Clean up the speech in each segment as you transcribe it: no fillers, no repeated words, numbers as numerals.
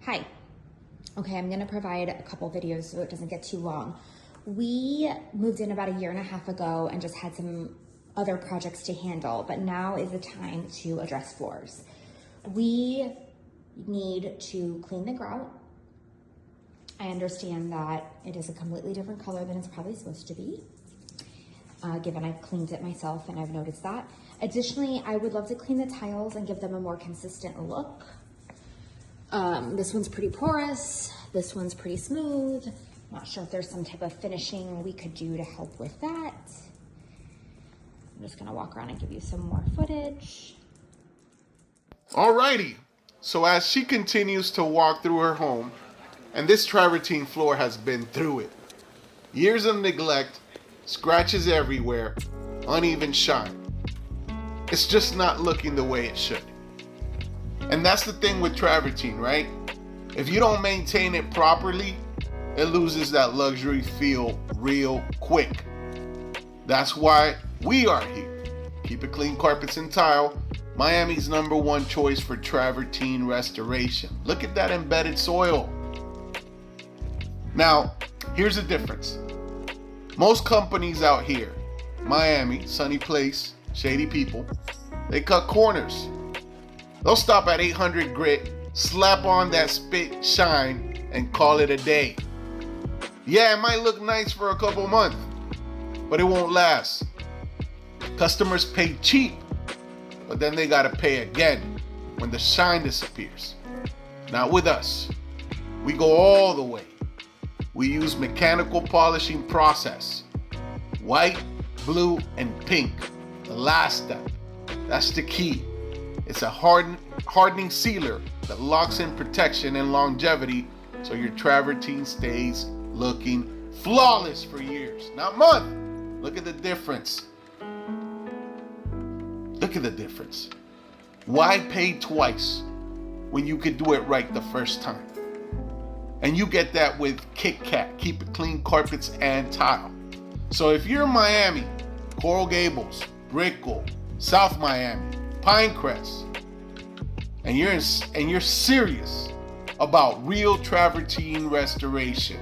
Hi. Okay, I'm gonna provide a couple videos so it doesn't get too long. We moved in about 1.5 years ago and just had some other projects to handle, but now is the time to address floors. We need to clean the grout. I understand that it is a completely different color than it's probably supposed to be, given I've cleaned it myself and I've noticed that. Additionally, I would love to clean the tiles and give them a more consistent look. This one's pretty porous, this one's pretty smooth. Not sure if there's some type of finishing we could do to help with that. I'm just gonna walk around and give you some more footage. Alrighty, so as she continues to walk through her home, and this travertine floor has been through it. Years of neglect, scratches everywhere, uneven shine. It's just not looking the way it should. And that's the thing with travertine, right? If you don't maintain it properly, it loses that luxury feel real quick. That's why we are here. Keep It Clean Carpets and Tile, Miami's #1 choice for travertine restoration. Look at that embedded soil. Now, here's the difference. Most companies out here, Miami, sunny place, shady people, they cut corners. They'll stop at 800 grit, slap on that spit shine, and call it a day. Yeah, it might look nice for a couple months, but it won't last. Customers pay cheap, but then they gotta pay again when the shine disappears. Not with us. We go all the way. We use mechanical polishing process. White, blue, and pink. The last step. That's the key. It's a hardening sealer that locks in protection and longevity so your travertine stays looking flawless for years, not months. Look at the difference. Look at the difference. Why pay twice when you could do it right the first time? And you get that with Kit Kat, Keep It Clean Carpets and Tile. So if you're in Miami, Coral Gables, Brickell, South Miami, Pinecrest, and you're serious about real travertine restoration,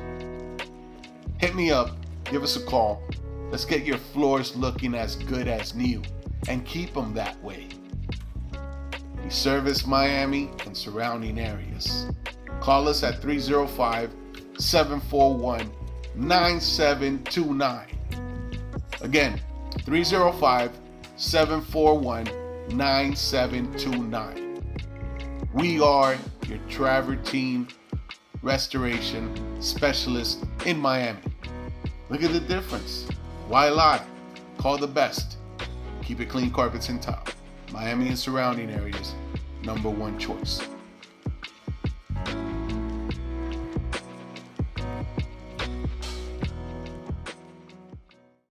hit me up, give us a call. Let's get your floors looking as good as new and keep them that way. We service Miami and surrounding areas. Call us at 305-741-9729. Again, 305-741-9729. We are your travertine restoration specialist in Miami. Look at the difference. Why lie? Call the best. Keep It Clean Carpets and Tile. Miami and surrounding areas, #1 choice.